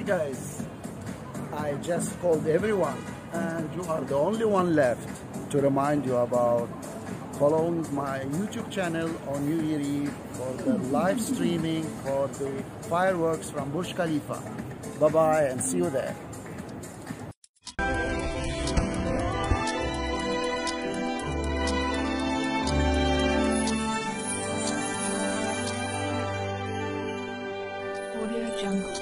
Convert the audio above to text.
Hi guys, I just called everyone and you are the only one left to remind you about following my YouTube channel on New Year Eve for the live streaming for the fireworks from Burj Khalifa. Bye bye and see you there. Audio Jungle.